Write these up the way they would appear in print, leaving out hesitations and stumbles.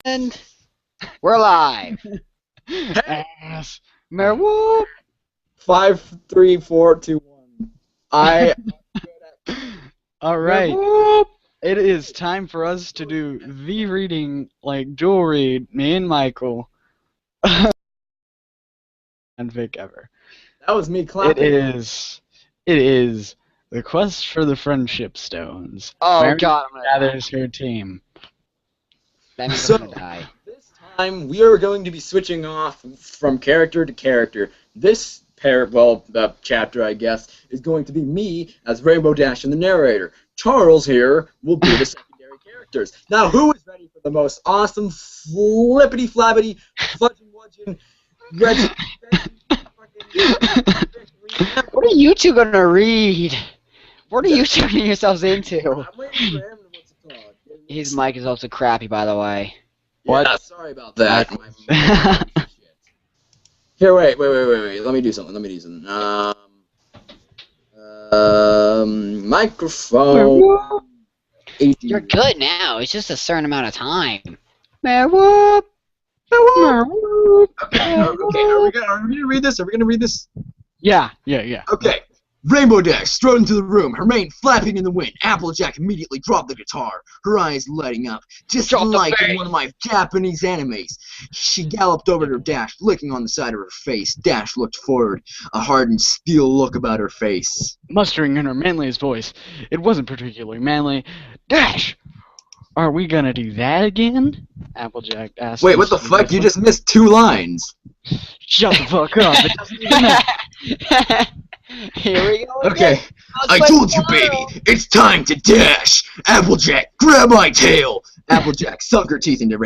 And we're live. Ass. Whoop. 5, 3, 4, 2, 1. All right. Whoop. It is time for us to do the reading, like dual read, me and Michael, and Vic ever. That was me clapping. It is the quest for the friendship stones. Oh Mary God, I'm gonna die. gathers her team. That means So- I'm gonna die. This time we are going to be switching off from character to character. This chapter, I guess, is going to be me as Rainbow Dash and the narrator. Charles here will be the secondary characters. Now, who is ready for the most awesome, flippity-flabbity, fudging-wudging, What are you two gonna read? What are you turning yourselves into? I'm waiting for him. What's it called? His mic is also crappy, by the way. What? Yeah, sorry about that. Here, wait. Let me do something. Microphone. You're good now. It's just a certain amount of time. Whoop. Okay, are we gonna read this? Yeah. Okay. Rainbow Dash strode into the room, her mane flapping in the wind. Applejack immediately dropped the guitar, her eyes lighting up, just Drop the like in bass. one of my Japanese animes. She galloped over to Dash, flicking on the side of her face. Dash looked forward, a hardened steel look about her face. Mustering in her manliest voice. It wasn't particularly manly. Dash! Are we gonna do that again? Applejack asked. Wait, what the fuck? You just missed 2 lines. Shut the fuck up. It doesn't even matter. Here we go. Okay. I told you, baby. It's time to dash. Applejack, grab my tail. Applejack sunk her teeth into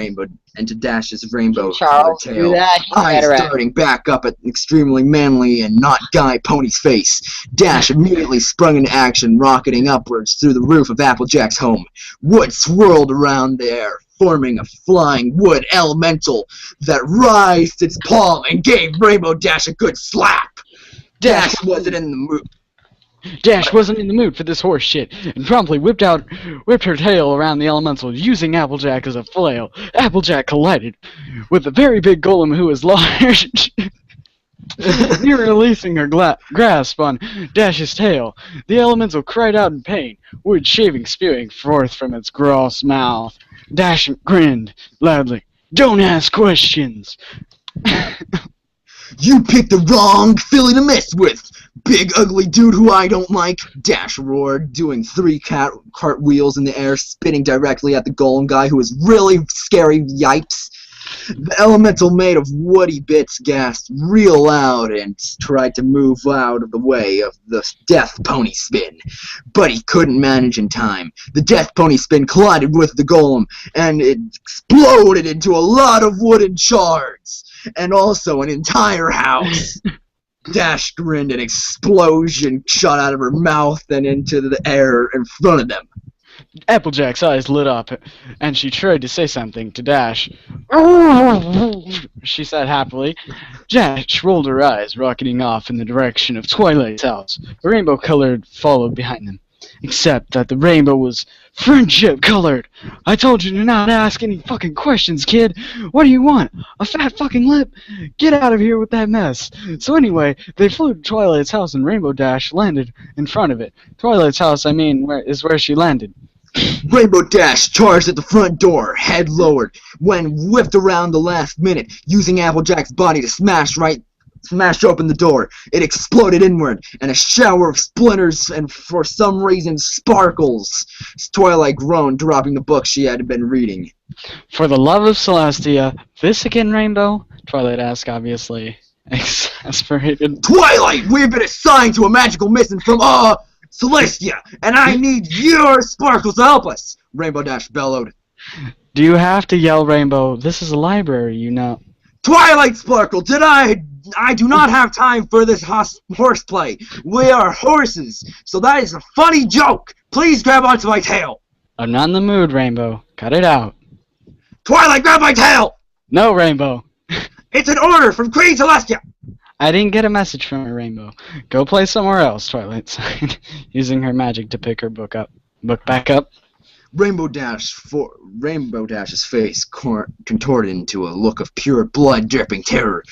Dash's rainbow Charles, tail. do that. You Eyes better at- darting back up at an extremely manly and not Guy Pony's face. Dash immediately sprung into action, rocketing upwards through the roof of Applejack's home. Wood swirled around there, forming a flying wood elemental that raised its palm and gave Rainbow Dash a good slap. Dash wasn't in the mood. Dash wasn't in the mood for this horse shit and promptly whipped her tail around the elemental, using Applejack as a flail. Applejack collided with a very big golem who was large. Near releasing her grasp on Dash's tail, the elemental cried out in pain, wood shaving spewing forth from its gross mouth. Dash grinned loudly. Don't ask questions. You picked the wrong filly to mess with, big ugly dude who I don't like, Dash roared, doing 3 cartwheels in the air, spinning directly at the golem guy who was really scary, yipes. The elemental made of woody bits gasped real loud and tried to move out of the way of the death pony spin, but he couldn't manage in time. The death pony spin collided with the golem, and it exploded into a lot of wooden shards. And also an entire house. Dash grinned, an explosion shot out of her mouth and into the air in front of them. Applejack's eyes lit up, and she tried to say something to Dash. She said happily. Dash rolled her eyes, rocketing off in the direction of Twilight's house. A rainbow colored followed behind them, except that the rainbow was friendship colored. I told you to not ask any fucking questions, kid. What do you want? A fat fucking lip? Get out of here with that mess. So anyway, they flew to Twilight's house and Rainbow Dash landed in front of it. Twilight's house, is where she landed. Rainbow Dash charged at the front door, head lowered, when whipped around the last minute, using Applejack's body to smash open the door. It exploded inward, and a shower of splinters and, for some reason, sparkles. Twilight groaned, dropping the book she had been reading. For the love of Celestia, this again, Rainbow? Twilight asked, obviously exasperated. Twilight, we've been assigned to a magical mission from, Celestia, and I need your sparkles to help us, Rainbow Dash bellowed. Do you have to yell, Rainbow? This is a library, you know. Twilight Sparkle, I do not have time for this horseplay. We are horses, so that is a funny joke. Please grab onto my tail. I'm not in the mood, Rainbow. Cut it out. Twilight, grab my tail. No, Rainbow. It's an order from Queen Celestia. I didn't get a message from her, Rainbow. Go play somewhere else, Twilight sighed, using her magic to pick her book back up. Rainbow Dash's face contorted into a look of pure blood-dripping terror.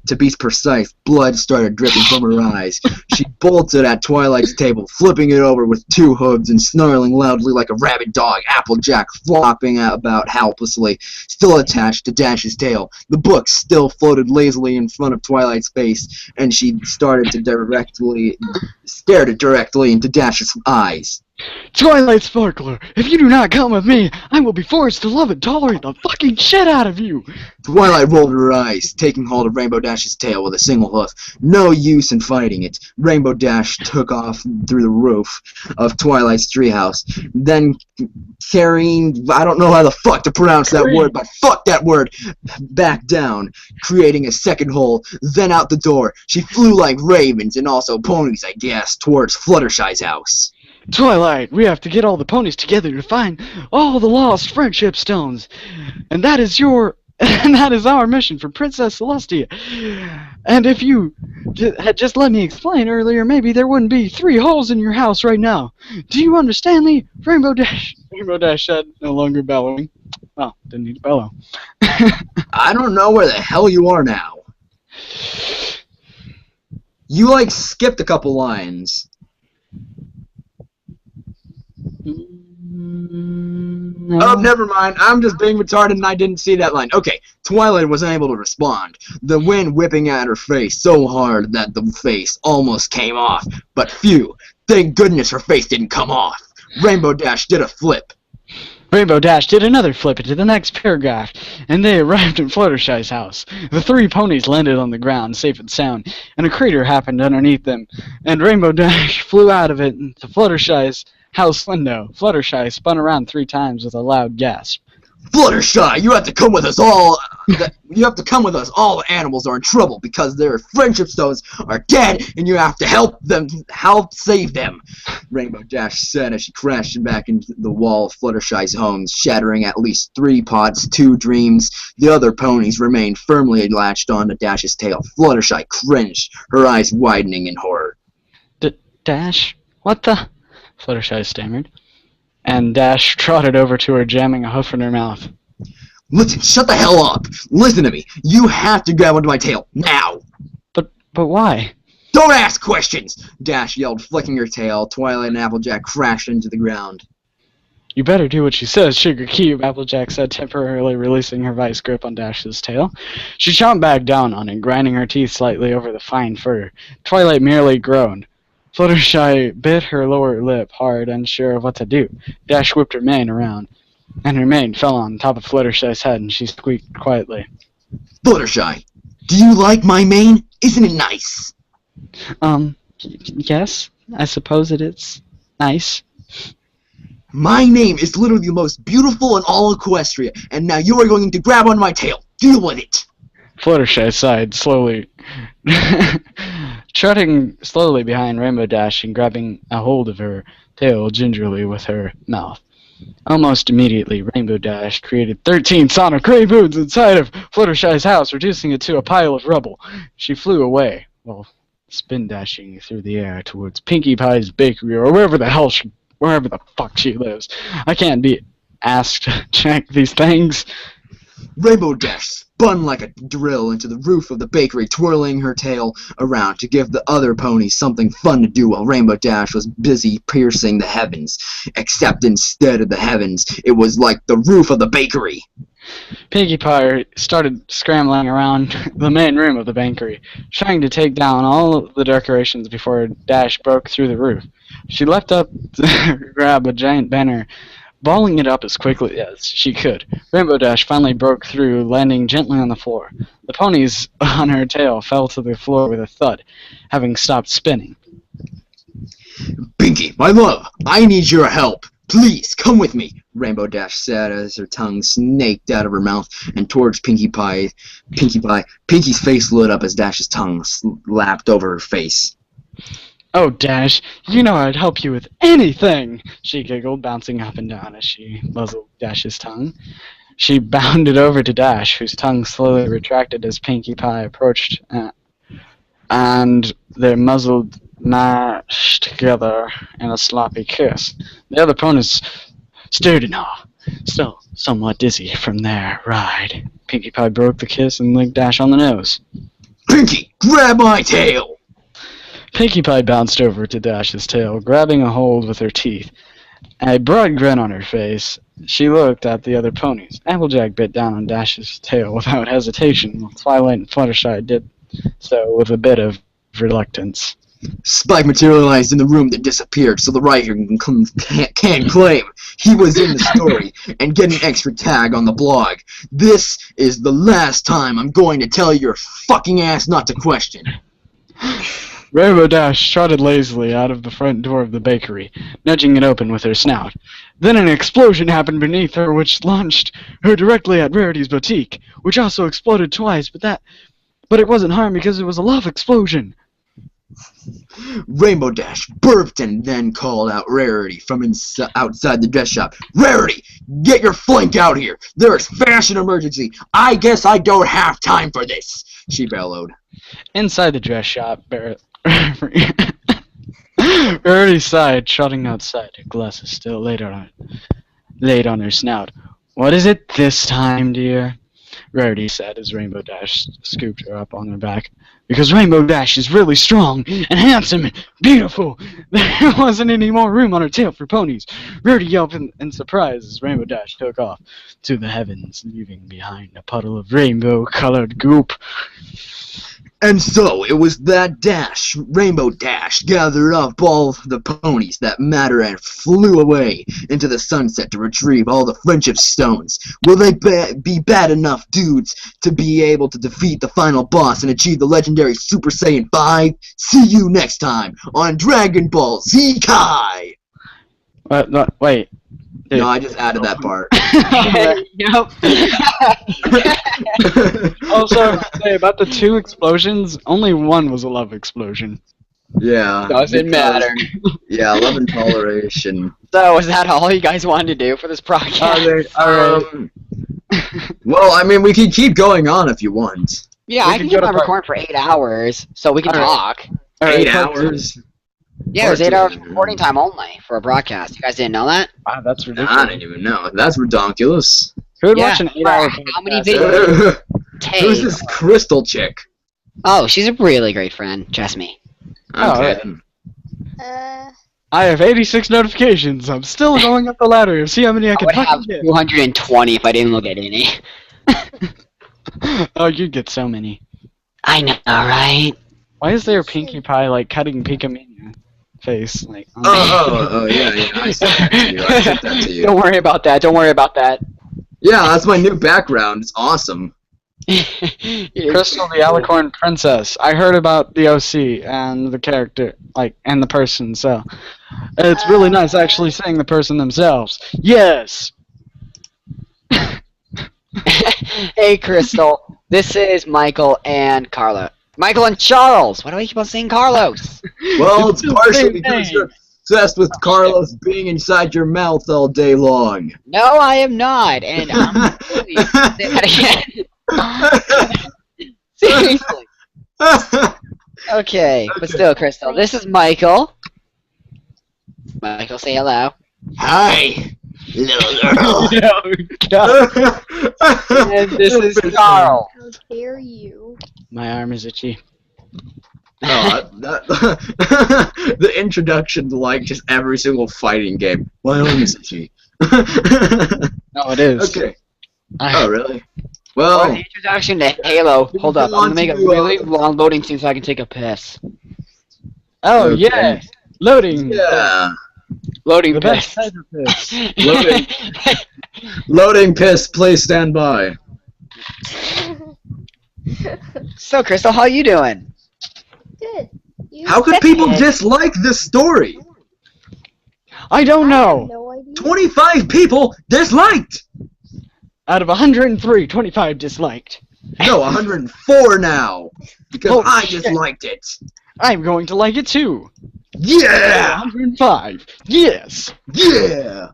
To be precise, blood started dripping from her eyes. She bolted at Twilight's table, flipping it over with two hooves and snarling loudly like a rabid dog, Applejack flopping about helplessly, still attached to Dash's tail. The book still floated lazily in front of Twilight's face, and she started to stared it directly into Dash's eyes. Twilight Sparkler, if you do not come with me, I will be forced to love and tolerate the fucking shit out of you! Twilight rolled her eyes, taking hold of Rainbow Dash's tail with a single hoof. No use in fighting it. Rainbow Dash took off through the roof of Twilight's treehouse, then carrying, I don't know how the fuck to pronounce that word, but fuck that word, back down, creating a second hole, then out the door. She flew like ravens, and also ponies, I guess, towards Fluttershy's house. Twilight, we have to get all the ponies together to find all the lost friendship stones. And that is our mission for Princess Celestia. And if you had just let me explain earlier, maybe there wouldn't be 3 holes in your house right now. Do you understand me? Rainbow Dash. Rainbow Dash said, no longer bellowing. Well, didn't need to bellow. I don't know where the hell you are now. You, like, skipped a couple lines. No. Oh, never mind. I'm just being retarded and I didn't see that line. Okay, Twilight was unable to respond, the wind whipping at her face so hard that the face almost came off. But phew, thank goodness her face didn't come off. Rainbow Dash did a flip. Rainbow Dash did another flip into the next paragraph, and they arrived at Fluttershy's house. The 3 ponies landed on the ground, safe and sound, and a crater happened underneath them, and Rainbow Dash flew out of it into Fluttershy's house window. Fluttershy spun around 3 times with a loud gasp. Fluttershy, you have to come with us all. You have to come with us. All the animals are in trouble because their friendship stones are dead, and you have to help save them. Rainbow Dash said as she crashed back into the wall of Fluttershy's home, shattering at least 3 pots, 2 dreams. The other ponies remained firmly latched onto Dash's tail. Fluttershy cringed, her eyes widening in horror. Dash? What the? Fluttershy stammered. And Dash trotted over to her, jamming a hoof in her mouth. Listen, shut the hell up! Listen to me! You have to grab onto my tail, now! But why? Don't ask questions! Dash yelled, flicking her tail. Twilight and Applejack crashed into the ground. You better do what she says, Sugar Cube, Applejack said, temporarily releasing her vice grip on Dash's tail. She chomped back down on it, grinding her teeth slightly over the fine fur. Twilight merely groaned. Fluttershy bit her lower lip hard, unsure of what to do. Dash whipped her mane around, and her mane fell on top of Fluttershy's head, and she squeaked quietly. Fluttershy, do you like my mane? Isn't it nice? Yes, I suppose it is nice. My name is literally the most beautiful in all Equestria, and now you are going to grab on my tail. Deal with it. Fluttershy sighed slowly, trotting slowly behind Rainbow Dash and grabbing a hold of her tail gingerly with her mouth. Almost immediately, Rainbow Dash created 13 sonic ray boots inside of Fluttershy's house, reducing it to a pile of rubble. She flew away, while spin dashing through the air towards Pinkie Pie's bakery, or wherever the fuck she lives. I can't be asked to check these things. Rainbow Dash spun like a drill into the roof of the bakery, twirling her tail around to give the other ponies something fun to do while Rainbow Dash was busy piercing the heavens. Except instead of the heavens, it was like the roof of the bakery. Pinkie Pie started scrambling around the main room of the bakery, trying to take down all the decorations before Dash broke through the roof. She leapt up to grab a giant banner, balling it up as quickly as she could. Rainbow Dash finally broke through, landing gently on the floor. The ponies on her tail fell to the floor with a thud, having stopped spinning. Pinkie, my love, I need your help. Please, come with me, Rainbow Dash said as her tongue snaked out of her mouth and towards Pinkie Pie. Pinkie's face lit up as Dash's tongue lapped over her face. Oh, Dash, you know I'd help you with anything, she giggled, bouncing up and down as she muzzled Dash's tongue. She bounded over to Dash, whose tongue slowly retracted as Pinkie Pie approached, and their muzzled mashed together in a sloppy kiss. The other ponies stared in awe, still somewhat dizzy from their ride. Pinkie Pie broke the kiss and licked Dash on the nose. Pinky, grab my tail! Pinkie Pie bounced over to Dash's tail, grabbing a hold with her teeth. A broad grin on her face, she looked at the other ponies. Applejack bit down on Dash's tail without hesitation, while Twilight and Fluttershy did so with a bit of reluctance. Spike materialized in the room that disappeared, so the writer can claim he was in the story and get an extra tag on the blog. This is the last time I'm going to tell your fucking ass not to question. Rainbow Dash trotted lazily out of the front door of the bakery, nudging it open with her snout. Then an explosion happened beneath her, which launched her directly at Rarity's boutique, which also exploded twice, but it wasn't harmed because it was a love explosion. Rainbow Dash burped and then called out Rarity from outside the dress shop. Rarity, get your flank out here! There is fashion emergency! I guess I don't have time for this! She bellowed. Inside the dress shop, Rarity sighed, trotting outside, her glasses still laid on her snout. What is it this time, dear? Rarity said as Rainbow Dash scooped her up on her back. Because Rainbow Dash is really strong and handsome and beautiful. There wasn't any more room on her tail for ponies. Rarity yelped in surprise as Rainbow Dash took off to the heavens, leaving behind a puddle of rainbow-colored goop. And so, it was that Dash, Rainbow Dash, gathered up all the ponies that matter and flew away into the sunset to retrieve all the friendship stones. Will they be bad enough dudes to be able to defeat the final boss and achieve the legendary Super Saiyan 5? See you next time on Dragon Ball Z Kai! Wait. Dude. No, I just added that part. Also, say about the 2 explosions, only one was a love explosion. Yeah. Doesn't matter. Yeah, love and toleration. So, is that all you guys wanted to do for this podcast? Alright. Well, I mean, we can keep going on if you want. Yeah, I can keep on recording for 8 hours, so we can talk. 8 hours? Yeah, it was 8 hours recording time only for a broadcast. You guys didn't know that? Wow, that's ridiculous. I didn't even know. That's redonkulous. Who would watch an 8-hour How many videos? Who's this Crystal chick? Oh, she's a really great friend. Trust me. Okay. I have 86 notifications. I'm still going up the ladder. See how many I can I would have get. 220 if I didn't look at any. Oh, you'd get so many. I know, right? Why is there Pinkie Pie, like, cutting Pika-Mania face? Like, yeah. I sent that to you. Don't worry about that. Don't worry about that. Yeah, that's my new background. It's awesome. Crystal the Alicorn Princess. I heard about the OC and the character, like, and the person, so it's really nice actually seeing the person themselves. Yes! Hey, Crystal. This is Michael and Carlo. Michael and Charles! Why do I keep on saying Carlos? Well, it's partially because you're obsessed with Carlos being inside your mouth all day long. No, I am not, and I'm really say that again. Seriously. Okay, but still, Crystal, this is Michael. Michael, say hello. Hi, little girl. And this is Carl. How dare you? My arm is itchy. The introduction to, like, just every single fighting game. My arm is itchy. No, it is. Okay. Oh, really? Well, Or the introduction to Halo. Hold up, I'm gonna make a really long loading scene so I can take a piss. Oh, Okay. yeah! Loading! yeah. Loading The piss. best type of piss. Loading. Loading piss, please stand by. So, Crystal, how you doing? Good. You How could That's people it. dislike this story? I don't I have know! no idea. 25 people disliked! Out of 103, 25 disliked. No, 104 now. Because Oh, I shit. disliked it. I'm going to like it too. Yeah! 105. Yes! Yeah!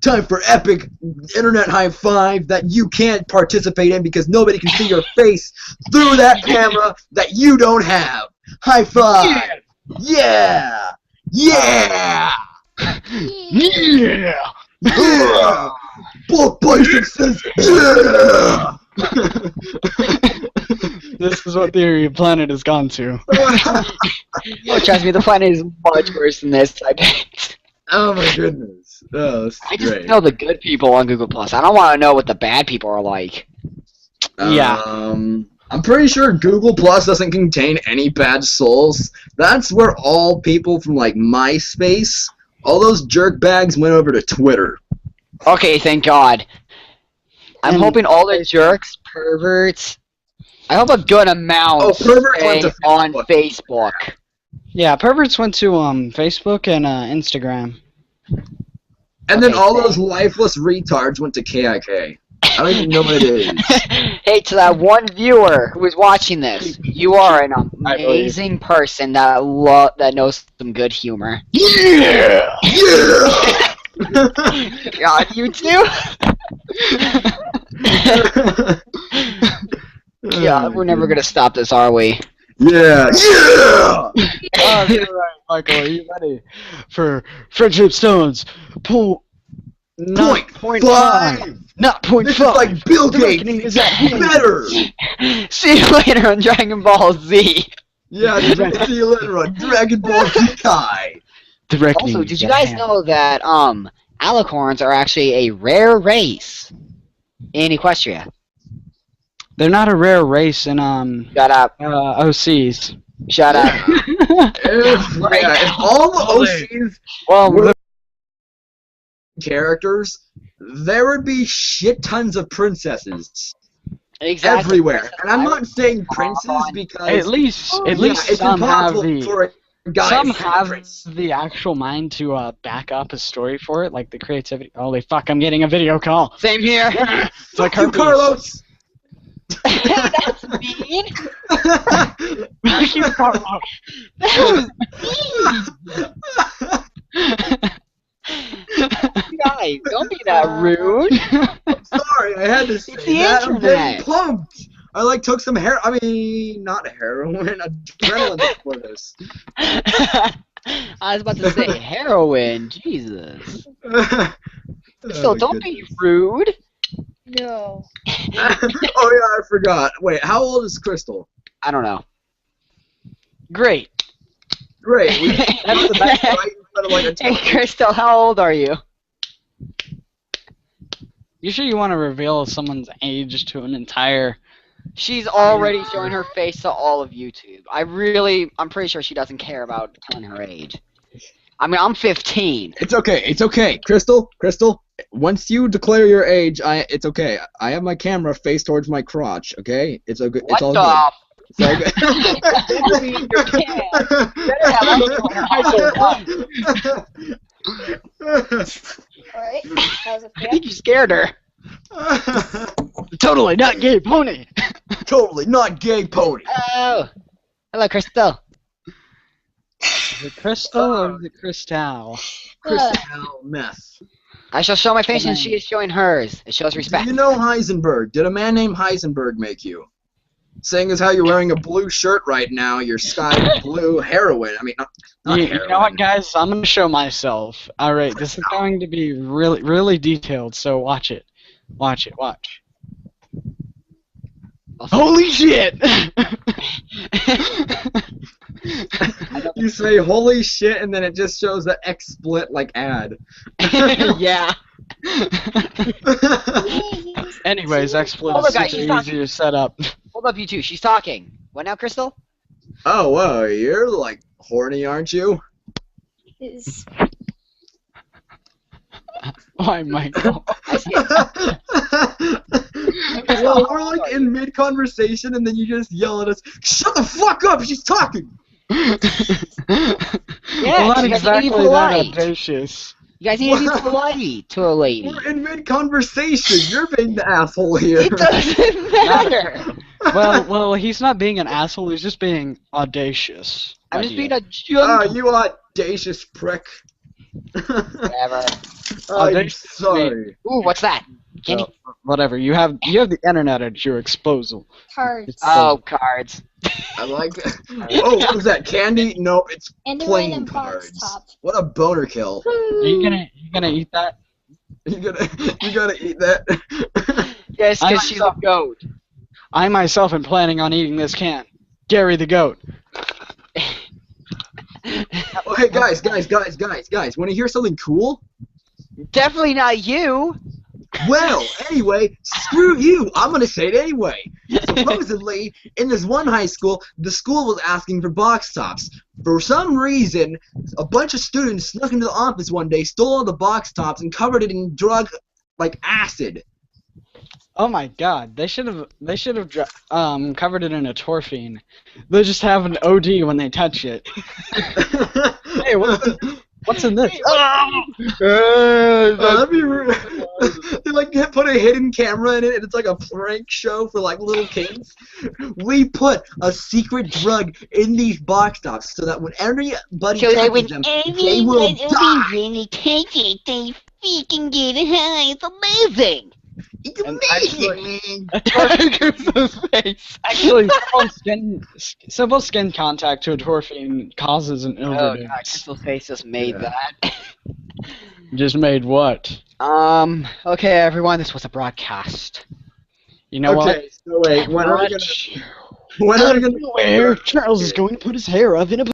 Time for epic internet high five that you can't participate in because nobody can see your face through that camera that you don't have. High five! Yeah! Yeah! Yeah! Yeah! Bulk Bison says, yeah! This is what the planet has gone to. Oh, trust me, the planet is much worse than this, I bet. Oh my goodness. Oh, this is I just great. know the good people on Google Plus. I don't want to know what the bad people are like. Yeah. I'm pretty sure Google Plus doesn't contain any bad souls. That's where all people from like MySpace, all those jerk bags went over to Twitter. Okay, thank God. I'm And- hoping all the jerks, perverts. I hope a good amount Oh, perverts went to stay on Facebook. Facebook. Yeah, perverts went to Facebook and Instagram. And then Okay, all thank- those lifeless retards went to KIK. I don't even know what it is. Hey, to that one viewer who is watching this, you are an I believe. amazing person that that knows some good humor. Yeah! Yeah! God, you too? Yeah, we're never gonna stop this, are we? Yeah! Yeah! Oh, you're right, Michael. Are you ready for Friendship Stones? Not Point five! Not point This is five. like Bill The reckoning Gates! is at hand. Better! See you later on Dragon Ball Z. Yeah, see you later on Dragon Ball Z Kai! The reckoning Also, is did you at guys hand. know that alicorns are actually a rare race in Equestria? They're not a rare race in Shut up. OCs. Shut up. If all the OCs Well, were characters, there would be shit tons of princesses Exactly. everywhere. And I'm not saying princes because at least yeah, it's some have impossible the for a guy some to be a have prince. the actual mind to back up a story for it, like the creativity. Holy fuck! I'm getting a video call. Same here. It's like Fuck you, herpes. Carlos! That's mean. Fuck you, Carlos. That was guys. Don't be that rude. Sorry, I had to say It's the that. I'm getting internet. pumped. I like took some not heroin, adrenaline for this. I was about to say heroin. Jesus. So don't be rude. No. Oh yeah, I forgot. Wait, how old is Crystal? I don't know. Great. Great. That's the best right instead of like a Hey, Crystal, how old are you? You sure you want to reveal someone's age to an entire? She's already showing her face to all of YouTube. I'm pretty sure she doesn't care about telling her age. I mean, I'm 15. It's okay. It's okay. Crystal, once you declare your age, it's okay. I have my camera faced towards my crotch, okay? It's okay. It's all What good. the? It's all I mean, you can't. Better have Alright. That was a I fail. think you scared her. Totally not gay pony. Totally not gay pony. Oh. Hello, Crystal. Is it Crystal or is it Crystal? Crystal mess. I shall show my face and she is showing hers. It shows Do respect. you know Heisenberg? Did a man named Heisenberg make you? Saying as how you're wearing a blue shirt right now, your sky blue heroin. I mean, not You heroin. know what, guys? I'm gonna show myself. All right, this is going to be really, really detailed. So watch it. Watch it. Watch. Holy shit! You say holy shit, and then it just shows the XSplit like ad. Yeah. Anyways, XSplit Oh, is look, guys, super she's talking. easy to set up. Hold up, you two. She's talking. What now, Crystal? Oh, whoa, you're like horny, aren't you? Is Why, Michael? I see it. Well, we're like in mid conversation, and then you just yell at us, "Shut the fuck up! She's talking." Yeah, well, not you guys need to be exactly that polite. audacious. You guys need to be polite to a lady. We're in mid conversation. You're being the asshole here. It doesn't matter. Well, he's not being an asshole. He's just being audacious. I'm just being Idea. a Ah, junk. you audacious prick. Whatever. I'm Audacious sorry. Ooh, what's that? Candy? Whatever. You have the internet at your disposal. cards. Oh, cards. I like that. Oh, what is that? Candy? No, it's And the playing random box cards. top. What a boner kill. Are you gonna eat that? You gotta eat that. Yes, I because she's a goat. I myself am planning on eating this can. Gary the goat. Oh, hey guys, want to hear something cool? Definitely not you. Well, anyway, screw you. I'm gonna say it anyway. Supposedly, in this one high school, the school was asking for box tops. For some reason, a bunch of students snuck into the office one day, stole all the box tops, and covered it in drug like acid. Oh my god, they should have covered it in a torphine. They'll just have an OD when they touch it. Hey, what's in this? That'd be rude. They like put a hidden camera in it, and it's like a prank show for like little kids. We put a secret drug in these box tops so that when everybody touches them, they will die. When they take it, they freaking get high. It's amazing. It's And amazing, man. Actually, simple skin contact to a torphine causes an Oh god, overdose. Crystal's face just made that. Just made what? Okay, everyone, this was a broadcast. You know what? Okay, so wait, when are we gonna? Where Charles is going to put his hair up in a